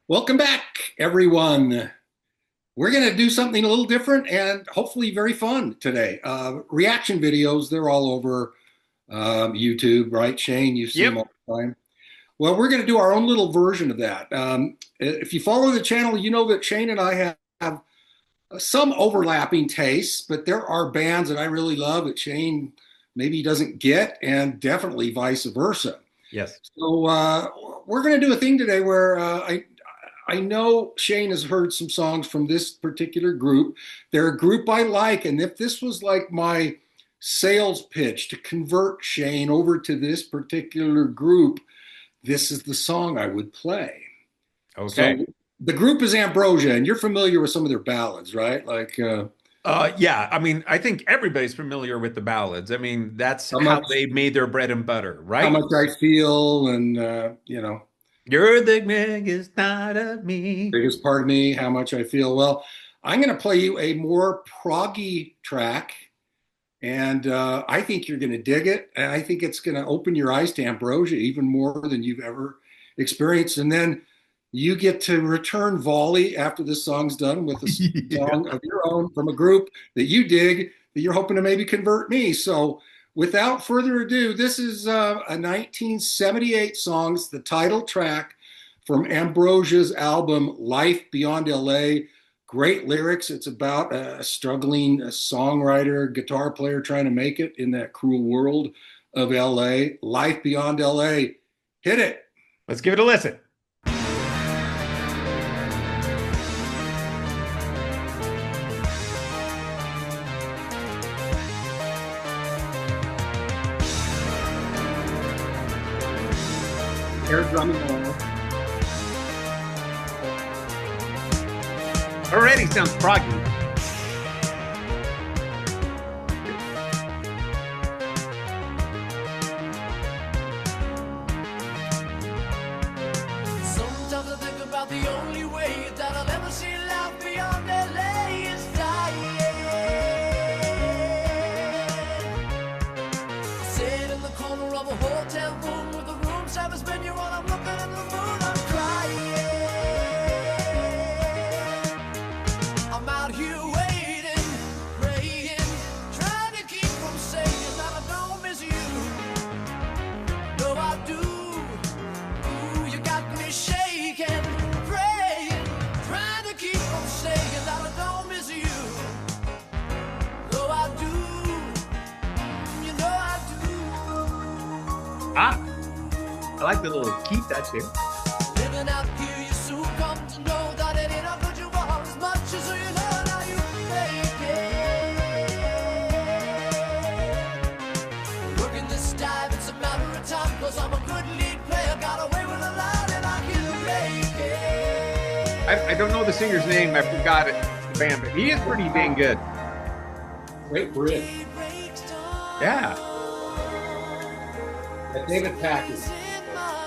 Welcome back, everyone. We're going to do something a little different and hopefully very fun today. Reaction videos, they're all over YouTube, right? Shane, you see them Yep. all the time. Well, we're going to do our own little version of that. If you follow the channel, you know that Shane and I have some overlapping tastes, but there are bands that I really love that Shane maybe doesn't get, and definitely vice versa. Yes. So we're going to do a thing today where I know Shane has heard some songs from this particular group. They're a group I like, and if this was like my sales pitch to convert Shane over to this particular group, this is the song I would play. Okay. So the group is Ambrosia, and you're familiar with some of their ballads, right? Like Yeah. I mean, I think everybody's familiar with the ballads. I mean, that's how how much they made their bread and butter, how right? much I feel, and You're the biggest part of me. biggest part of me, how much I feel. Well, I'm going to play you a more proggy track. And I think you're going to dig it. And I think it's going to open your eyes to Ambrosia even more than you've ever experienced. And then you get to return volley after this song's done with a Yeah. song of your own from a group that you dig that you're hoping to maybe convert me. So without further ado, this is a 1978 song. It's the title track from Ambrosia's album Life Beyond LA. Great lyrics. It's about a struggling songwriter, guitar player trying to make it in that cruel world of LA. Life Beyond LA. Hit it. Let's give it a listen. Air drumming on. Already sounds proggy. Sometimes I think about the only way that I'll ever see life beyond LA is dying. Sit in the corner of a hotel room with the room service menu on. I'm looking at the moon, I'm crying. I'm out here waiting, praying, trying to keep from saying that I don't miss you. No, I do. Ooh, you got me shaking, praying, trying to keep from saying that I don't miss you. No, I do. You know I Ah, I like the little keep that too. do. Living out here, you soon come to know that it ain't how good you are as much as you learn how you make it. Working this dive, it's a matter of time, 'cause I'm a good lead player, got away with a lot and I can make it. I don't know the singer's name. I forgot it. The band, but he is pretty dang good. Great bridge. Yeah. David Packard.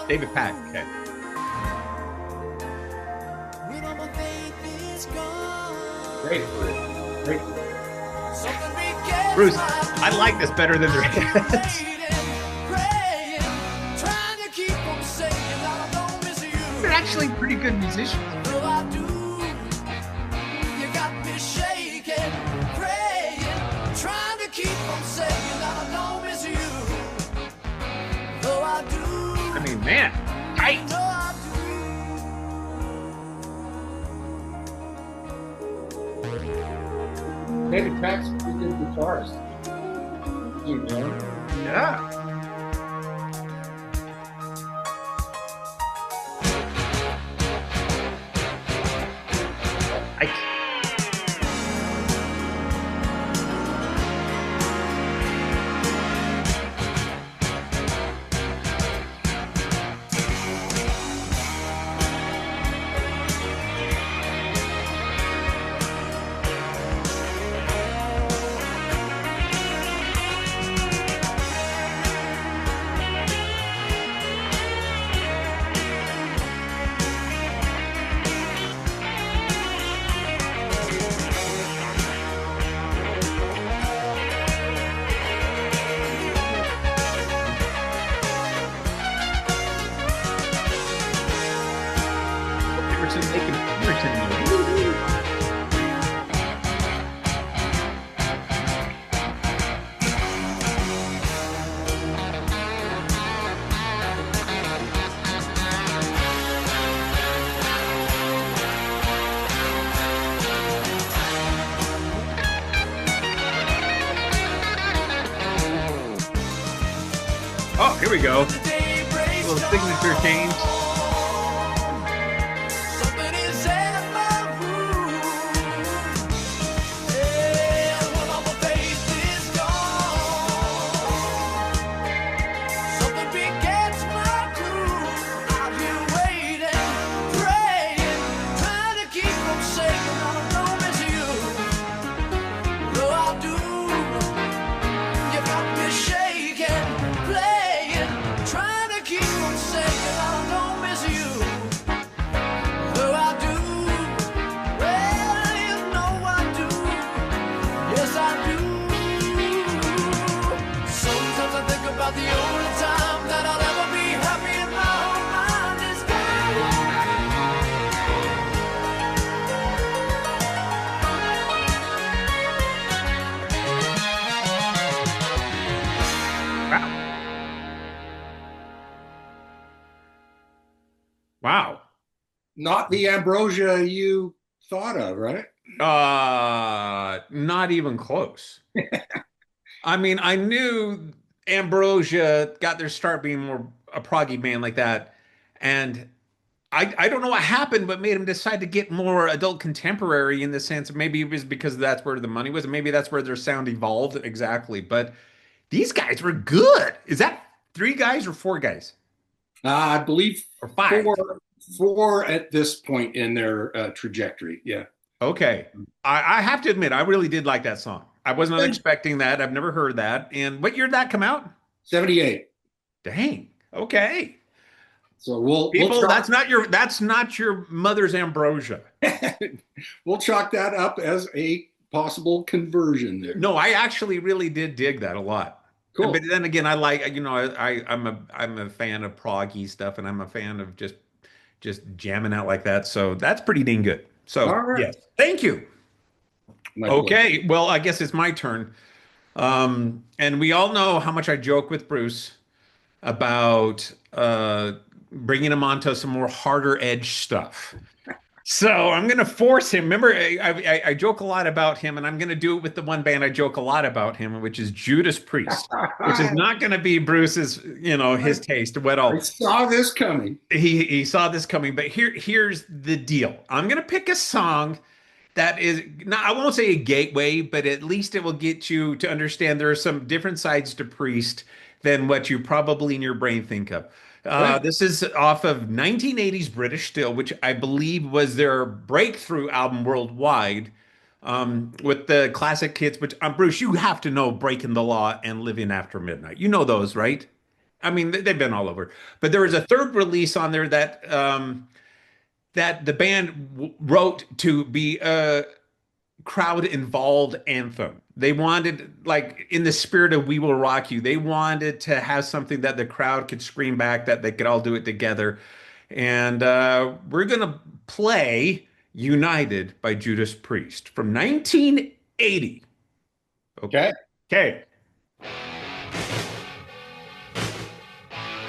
David Pack. Okay. Great bridge. Great bridge. Bruce, I like this better than the rest. They're actually pretty good musicians. I mean, man, tight. David Pack's a pretty good guitarist. You know? Yeah. I, Jefferson making Pemberton. Oh, here we go. The day breaks Little signature dawn. change. Something is at my room. And when all the faith is gone, something begets my groove. Out here waiting, praying, trying to keep from saying I don't miss you. Though I do, you got me shaking, playing, trying to keep from saying I don't miss you. Though I do, well, you know I do. Yes, I do. Sometimes I think about the only time that I'll ever be happy in my own mind is Wow. Not the Ambrosia you thought of, right? Not even close. I mean, I knew Ambrosia got their start being more a proggy band like that, and I don't know what happened, but made him decide to get more adult contemporary in the sense of maybe it was because that's where the money was, and maybe that's where their sound evolved exactly. But these guys were good. Is that three guys or four guys I believe or five? four at this point in their trajectory. Yeah. Okay. I have to admit, I really did like that song. I was not expecting that. I've never heard that. And what year did that come out? 78. Dang. Okay. So we'll People, chalk, that's not your mother's ambrosia. we'll chalk that up as a possible conversion there. No, I actually really did dig that a lot. Cool. But then again, I like, I'm a fan of proggy stuff, and I'm a fan of just jamming out like that. So that's pretty dang good. So All right. yes, thank you. My pleasure. Okay, well, I guess it's my turn. And we all know how much I joke with Bruce about bringing him onto some more harder edge stuff. So I'm going to force him. Remember, I joke a lot about him, and I'm going to do it with the one band I joke a lot about him, which is Judas Priest, which is not going to be Bruce's, his taste at all. I saw this coming. He saw this coming, but here's the deal. I'm going to pick a song that is not, I won't say a gateway, but at least it will get you to understand there are some different sides to Priest than what you probably in your brain think of. Right. This is off of 1980s British Steel, which I believe was their breakthrough album worldwide, with the classic hits. Which Bruce, you have to know "Breaking the Law" and "Living After Midnight." You know those, right? I mean, they've been all over. But there was a third release on there that that the band wrote to be a crowd involved anthem. They wanted, like, in the spirit of "We Will Rock You," they wanted to have something that the crowd could scream back, that they could all do it together. And we're going to play "United" by Judas Priest from 1980. Okay. Okay.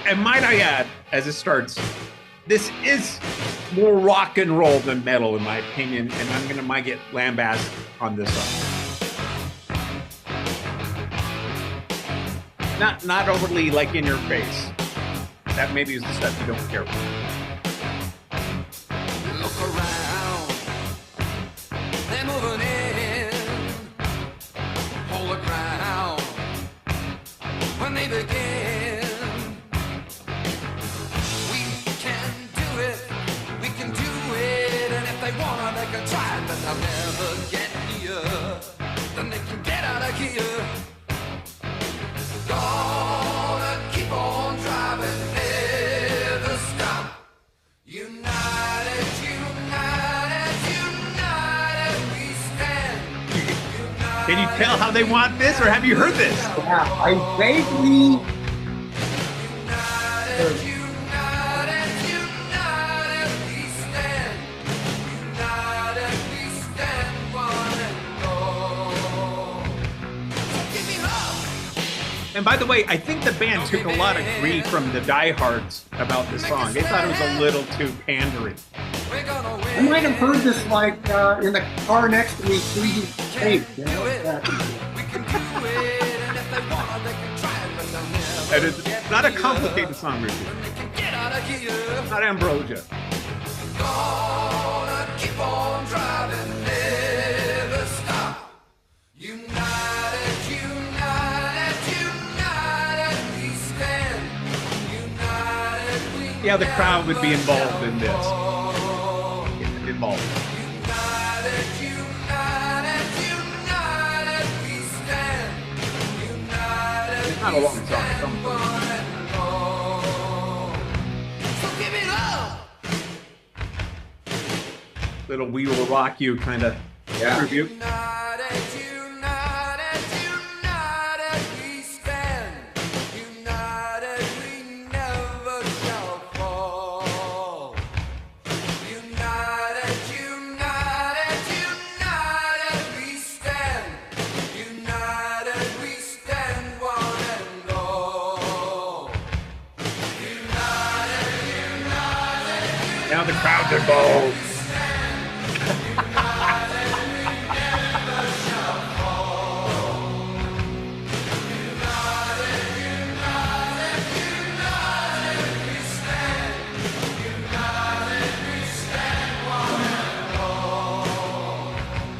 And might I add, as it starts, this is more rock and roll than metal, in my opinion, and might get lambasted on this one. Not overly like in your face. That maybe is the stuff you don't care for. look around. They're moving in. Hold the ground. When they begin, we can do it. We can do it. And if they wanna, they can try it, but they'll never get near. Then they can get out of here. Gonna keep on driving, never stop. United, united, united we stand. Can you tell how they want this, or have you heard this? Yeah, I vaguely. United, united, united we stand. And by the way, I think the band took a lot of grief from the diehards about this song. They thought it was a little too pandering. I might have heard this like in the car next to me, squeezing tape. You know? And it's not a complicated song, Richard. Not Ambrosia. Gonna keep on driving, never stop. United, united, united we stand. United we Yeah, the crowd would be involved in this. Involved. United, united, united we stand. United It's not a long song. It's almost so give me love. little "We Will Rock You" kind of tribute. United, united, united we stand. United we never shall fall. United, united, united we stand. United we stand one and all. United, united, Now the crowd's involved.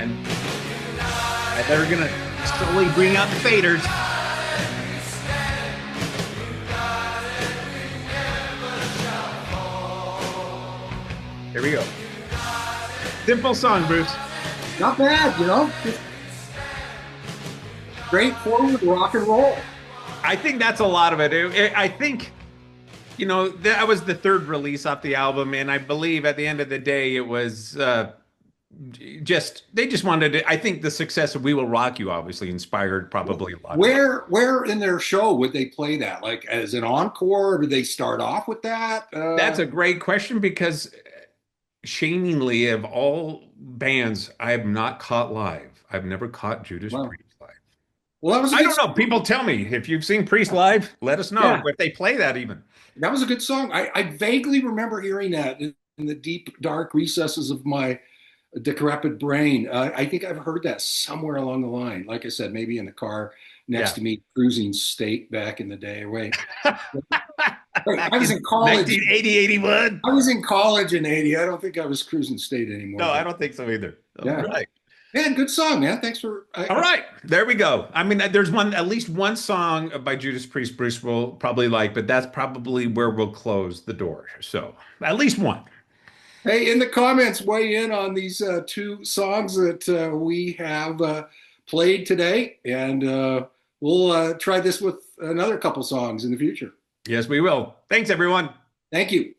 And they're gonna slowly bring out the faders. Here we go. Simple song, Bruce. Not bad, you know. Just straightforward rock and roll. I think that's a lot of it. I think, you know, that was the third release off the album, and I believe at the end of the day, it was they just wanted to. I think the success of "We Will Rock You" obviously inspired probably a lot. Where in their show would they play that? Like as an encore, or did they start off with that? That's a great question because, shamingly, of all bands, I have not caught live. I've never caught Judas Wow. Priest live. Well, that was a I good don't know. People tell me if you've seen Priest live, let us know Yeah. if they play that even. That was a good song. I vaguely remember hearing that in the deep, dark recesses of my decrepit brain. I think I've heard that somewhere along the line. Like I said, maybe in the car next Yeah. to me, cruising state back in the day. Wait, I was in college. 1980, 81. I was in college in '80. I don't think I was cruising state anymore. No, I don't think so either. Yeah. All right. Man, good song, man. Thanks for. All right. There we go. I mean, there's at least one song by Judas Priest Bruce will probably like, but that's probably where we'll close the door. So at least one. Hey, in the comments, weigh in on these two songs that we have played today, and we'll try this with another couple songs in the future. Yes, we will. Thanks, everyone. Thank you.